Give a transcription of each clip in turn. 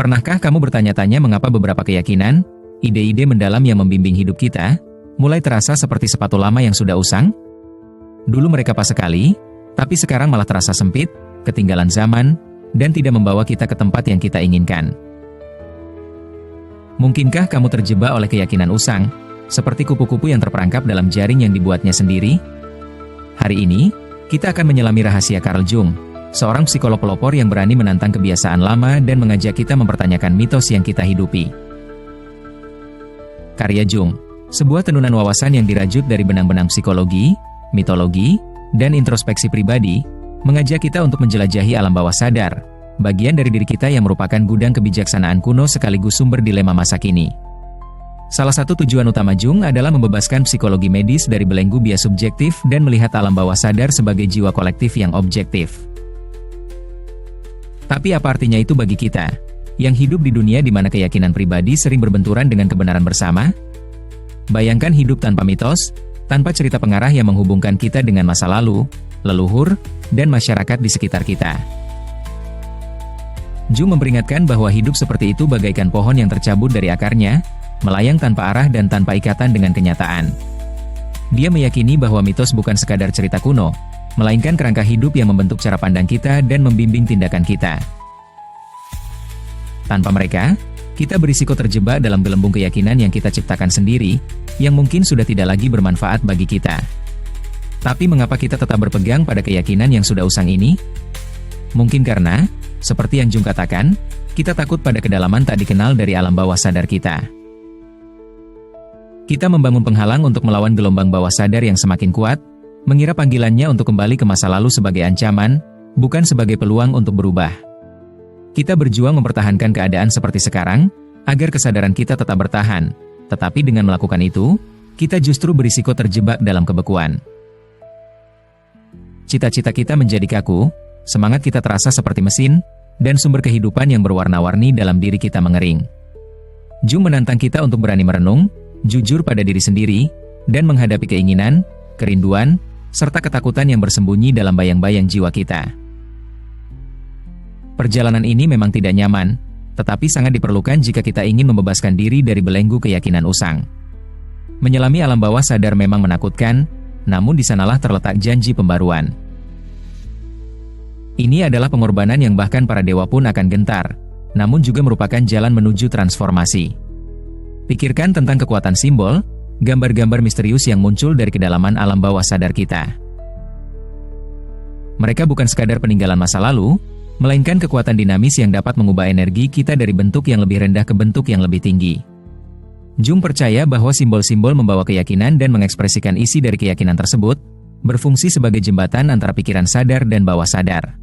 Pernahkah kamu bertanya-tanya mengapa beberapa keyakinan, ide-ide mendalam yang membimbing hidup kita, mulai terasa seperti sepatu lama yang sudah usang? Dulu mereka pas sekali, tapi sekarang malah terasa sempit, ketinggalan zaman, dan tidak membawa kita ke tempat yang kita inginkan. Mungkinkah kamu terjebak oleh keyakinan usang, seperti kupu-kupu yang terperangkap dalam jaring yang dibuatnya sendiri? Hari ini, kita akan menyelami rahasia Carl Jung, seorang psikolog pelopor yang berani menantang kebiasaan lama dan mengajak kita mempertanyakan mitos yang kita hidupi. Karya Jung, sebuah tenunan wawasan yang dirajut dari benang-benang psikologi, mitologi, dan introspeksi pribadi, mengajak kita untuk menjelajahi alam bawah sadar, bagian dari diri kita yang merupakan gudang kebijaksanaan kuno sekaligus sumber dilema masa kini. Salah satu tujuan utama Jung adalah membebaskan psikologi medis dari belenggu bias subjektif dan melihat alam bawah sadar sebagai jiwa kolektif yang objektif. Tapi apa artinya itu bagi kita, yang hidup di dunia di mana keyakinan pribadi sering berbenturan dengan kebenaran bersama? Bayangkan hidup tanpa mitos, tanpa cerita pengarah yang menghubungkan kita dengan masa lalu, leluhur, dan masyarakat di sekitar kita. Jung memperingatkan bahwa hidup seperti itu bagaikan pohon yang tercabut dari akarnya, melayang tanpa arah dan tanpa ikatan dengan kenyataan. Dia meyakini bahwa mitos bukan sekadar cerita kuno, melainkan kerangka hidup yang membentuk cara pandang kita dan membimbing tindakan kita. Tanpa mereka, kita berisiko terjebak dalam gelembung keyakinan yang kita ciptakan sendiri, yang mungkin sudah tidak lagi bermanfaat bagi kita. Tapi mengapa kita tetap berpegang pada keyakinan yang sudah usang ini? Mungkin karena, seperti yang Jung katakan, kita takut pada kedalaman tak dikenal dari alam bawah sadar kita. Kita membangun penghalang untuk melawan gelombang bawah sadar yang semakin kuat, mengira panggilannya untuk kembali ke masa lalu sebagai ancaman, bukan sebagai peluang untuk berubah. Kita berjuang mempertahankan keadaan seperti sekarang, agar kesadaran kita tetap bertahan, tetapi dengan melakukan itu, kita justru berisiko terjebak dalam kebekuan. Cita-cita kita menjadi kaku, semangat kita terasa seperti mesin, dan sumber kehidupan yang berwarna-warni dalam diri kita mengering. Jung menantang kita untuk berani merenung, jujur pada diri sendiri, dan menghadapi keinginan, kerinduan, serta ketakutan yang bersembunyi dalam bayang-bayang jiwa kita. Perjalanan ini memang tidak nyaman, tetapi sangat diperlukan jika kita ingin membebaskan diri dari belenggu keyakinan usang. Menyelami alam bawah sadar memang menakutkan, namun di sanalah terletak janji pembaruan. Ini adalah pengorbanan yang bahkan para dewa pun akan gentar, namun juga merupakan jalan menuju transformasi. Pikirkan tentang kekuatan simbol, gambar-gambar misterius yang muncul dari kedalaman alam bawah sadar kita. Mereka bukan sekadar peninggalan masa lalu, melainkan kekuatan dinamis yang dapat mengubah energi kita dari bentuk yang lebih rendah ke bentuk yang lebih tinggi. Jung percaya bahwa simbol-simbol membawa keyakinan dan mengekspresikan isi dari keyakinan tersebut, berfungsi sebagai jembatan antara pikiran sadar dan bawah sadar.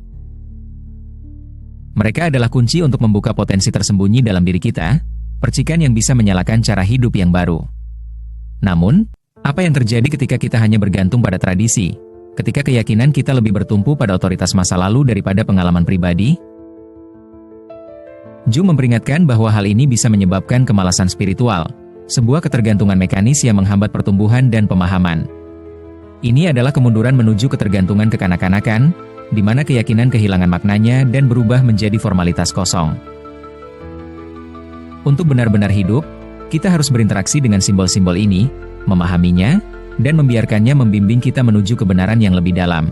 Mereka adalah kunci untuk membuka potensi tersembunyi dalam diri kita, percikan yang bisa menyalakan cara hidup yang baru. Namun, apa yang terjadi ketika kita hanya bergantung pada tradisi, ketika keyakinan kita lebih bertumpu pada otoritas masa lalu daripada pengalaman pribadi? Jung memperingatkan bahwa hal ini bisa menyebabkan kemalasan spiritual, sebuah ketergantungan mekanis yang menghambat pertumbuhan dan pemahaman. Ini adalah kemunduran menuju ketergantungan kekanak-kanakan, di mana keyakinan kehilangan maknanya dan berubah menjadi formalitas kosong. Untuk benar-benar hidup, kita harus berinteraksi dengan simbol-simbol ini, memahaminya, dan membiarkannya membimbing kita menuju kebenaran yang lebih dalam.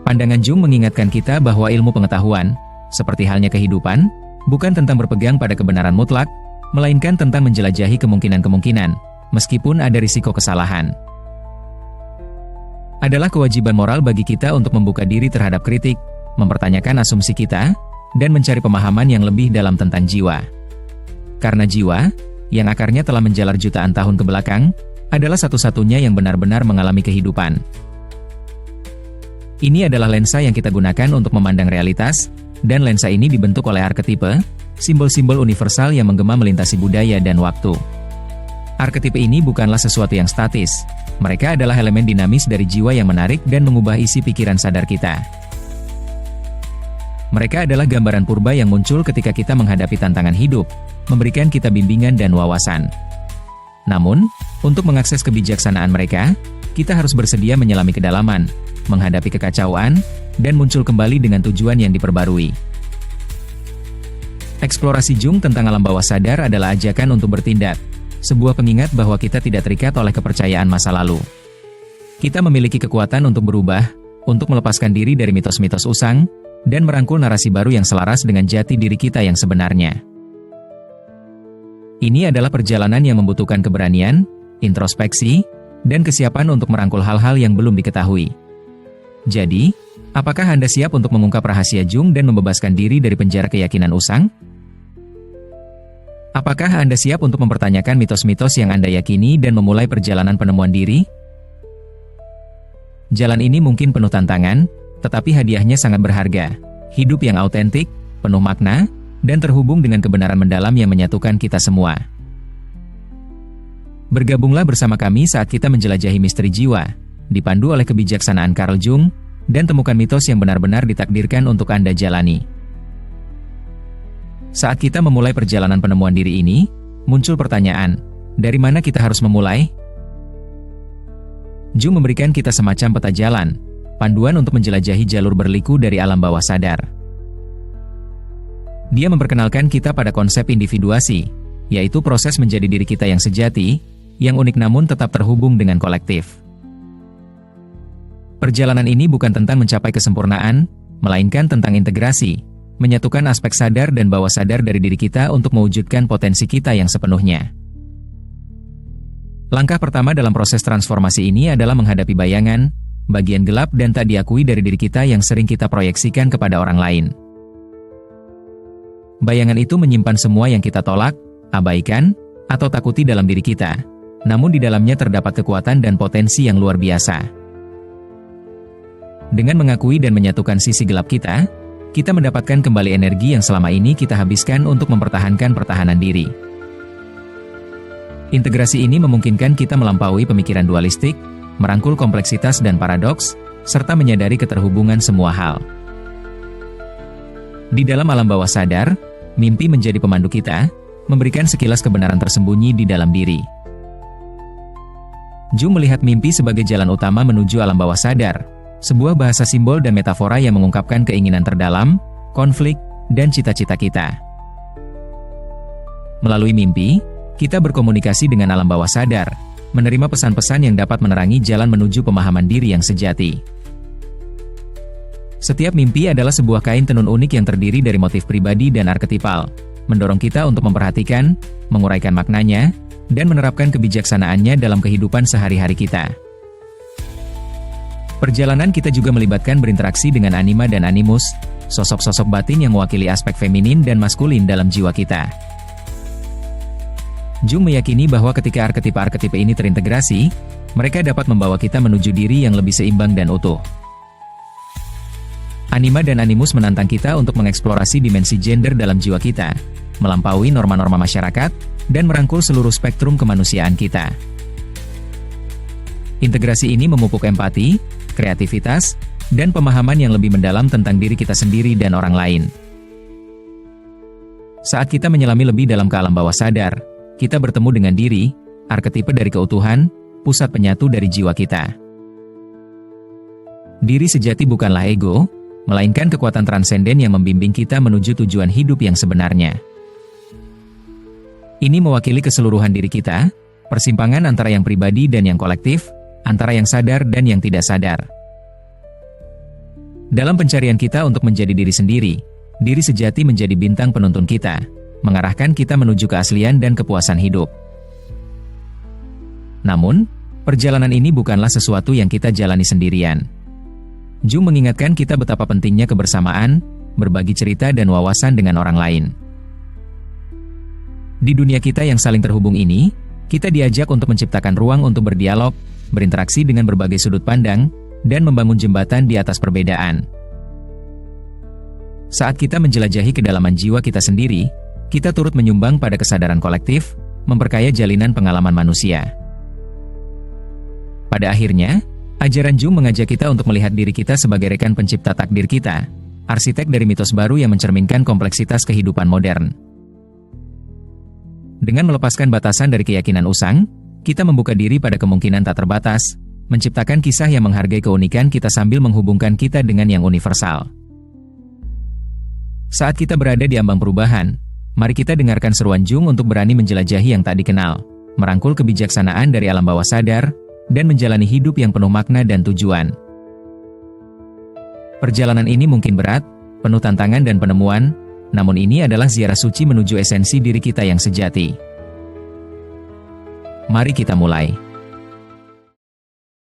Pandangan Jung mengingatkan kita bahwa ilmu pengetahuan, seperti halnya kehidupan, bukan tentang berpegang pada kebenaran mutlak, melainkan tentang menjelajahi kemungkinan-kemungkinan, meskipun ada risiko kesalahan. Adalah kewajiban moral bagi kita untuk membuka diri terhadap kritik, mempertanyakan asumsi kita, dan mencari pemahaman yang lebih dalam tentang jiwa. Karena jiwa, yang akarnya telah menjalar jutaan tahun ke belakang, adalah satu-satunya yang benar-benar mengalami kehidupan. Ini adalah lensa yang kita gunakan untuk memandang realitas, dan lensa ini dibentuk oleh arketipe, simbol-simbol universal yang menggema melintasi budaya dan waktu. Arketipe ini bukanlah sesuatu yang statis, mereka adalah elemen dinamis dari jiwa yang menarik dan mengubah isi pikiran sadar kita. Mereka adalah gambaran purba yang muncul ketika kita menghadapi tantangan hidup, memberikan kita bimbingan dan wawasan. Namun, untuk mengakses kebijaksanaan mereka, kita harus bersedia menyelami kedalaman, menghadapi kekacauan, dan muncul kembali dengan tujuan yang diperbarui. Eksplorasi Jung tentang alam bawah sadar adalah ajakan untuk bertindak, sebuah pengingat bahwa kita tidak terikat oleh kepercayaan masa lalu. Kita memiliki kekuatan untuk berubah, untuk melepaskan diri dari mitos-mitos usang, dan merangkul narasi baru yang selaras dengan jati diri kita yang sebenarnya. Ini adalah perjalanan yang membutuhkan keberanian, introspeksi, dan kesiapan untuk merangkul hal-hal yang belum diketahui. Jadi, apakah Anda siap untuk mengungkap rahasia Jung dan membebaskan diri dari penjara keyakinan usang? Apakah Anda siap untuk mempertanyakan mitos-mitos yang Anda yakini dan memulai perjalanan penemuan diri? Jalan ini mungkin penuh tantangan, tetapi hadiahnya sangat berharga. Hidup yang autentik, penuh makna, dan terhubung dengan kebenaran mendalam yang menyatukan kita semua. Bergabunglah bersama kami saat kita menjelajahi misteri jiwa, dipandu oleh kebijaksanaan Carl Jung, dan temukan mitos yang benar-benar ditakdirkan untuk Anda jalani. Saat kita memulai perjalanan penemuan diri ini, muncul pertanyaan, dari mana kita harus memulai? Jung memberikan kita semacam peta jalan, panduan untuk menjelajahi jalur berliku dari alam bawah sadar. Dia memperkenalkan kita pada konsep individuasi, yaitu proses menjadi diri kita yang sejati, yang unik namun tetap terhubung dengan kolektif. Perjalanan ini bukan tentang mencapai kesempurnaan, melainkan tentang integrasi, menyatukan aspek sadar dan bawah sadar dari diri kita untuk mewujudkan potensi kita yang sepenuhnya. Langkah pertama dalam proses transformasi ini adalah menghadapi bayangan, bagian gelap dan tak diakui dari diri kita yang sering kita proyeksikan kepada orang lain. Bayangan itu menyimpan semua yang kita tolak, abaikan, atau takuti dalam diri kita, namun di dalamnya terdapat kekuatan dan potensi yang luar biasa. Dengan mengakui dan menyatukan sisi gelap kita mendapatkan kembali energi yang selama ini kita habiskan untuk mempertahankan pertahanan diri. Integrasi ini memungkinkan kita melampaui pemikiran dualistik, merangkul kompleksitas dan paradoks, serta menyadari keterhubungan semua hal. Di dalam alam bawah sadar, mimpi menjadi pemandu kita, memberikan sekilas kebenaran tersembunyi di dalam diri. Jung melihat mimpi sebagai jalan utama menuju alam bawah sadar, sebuah bahasa simbol dan metafora yang mengungkapkan keinginan terdalam, konflik, dan cita-cita kita. Melalui mimpi, kita berkomunikasi dengan alam bawah sadar, menerima pesan-pesan yang dapat menerangi jalan menuju pemahaman diri yang sejati. Setiap mimpi adalah sebuah kain tenun unik yang terdiri dari motif pribadi dan arketipal, mendorong kita untuk memperhatikan, menguraikan maknanya, dan menerapkan kebijaksanaannya dalam kehidupan sehari-hari kita. Perjalanan kita juga melibatkan berinteraksi dengan anima dan animus, sosok-sosok batin yang mewakili aspek feminin dan maskulin dalam jiwa kita. Jung meyakini bahwa ketika arketipe-arketipe ini terintegrasi, mereka dapat membawa kita menuju diri yang lebih seimbang dan utuh. Anima dan animus menantang kita untuk mengeksplorasi dimensi gender dalam jiwa kita, melampaui norma-norma masyarakat, dan merangkul seluruh spektrum kemanusiaan kita. Integrasi ini memupuk empati, kreativitas, dan pemahaman yang lebih mendalam tentang diri kita sendiri dan orang lain. Saat kita menyelami lebih dalam ke alam bawah sadar, kita bertemu dengan diri, arketipe dari keutuhan, pusat penyatu dari jiwa kita. Diri sejati bukanlah ego, melainkan kekuatan transenden yang membimbing kita menuju tujuan hidup yang sebenarnya. Ini mewakili keseluruhan diri kita, persimpangan antara yang pribadi dan yang kolektif, antara yang sadar dan yang tidak sadar. Dalam pencarian kita untuk menjadi diri sendiri, diri sejati menjadi bintang penuntun kita, mengarahkan kita menuju keaslian dan kepuasan hidup. Namun, perjalanan ini bukanlah sesuatu yang kita jalani sendirian. Jung mengingatkan kita betapa pentingnya kebersamaan, berbagi cerita dan wawasan dengan orang lain. Di dunia kita yang saling terhubung ini, kita diajak untuk menciptakan ruang untuk berdialog, berinteraksi dengan berbagai sudut pandang, dan membangun jembatan di atas perbedaan. Saat kita menjelajahi kedalaman jiwa kita sendiri, kita turut menyumbang pada kesadaran kolektif, memperkaya jalinan pengalaman manusia. Pada akhirnya, ajaran Jung mengajak kita untuk melihat diri kita sebagai rekan pencipta takdir kita, arsitek dari mitos baru yang mencerminkan kompleksitas kehidupan modern. Dengan melepaskan batasan dari keyakinan usang, kita membuka diri pada kemungkinan tak terbatas, menciptakan kisah yang menghargai keunikan kita sambil menghubungkan kita dengan yang universal. Saat kita berada di ambang perubahan, Mari kita dengarkan seruan Jung untuk berani menjelajahi yang tak dikenal, merangkul kebijaksanaan dari alam bawah sadar, dan menjalani hidup yang penuh makna dan tujuan. Perjalanan ini mungkin berat, penuh tantangan dan penemuan, namun ini adalah ziarah suci menuju esensi diri kita yang sejati. Mari kita mulai.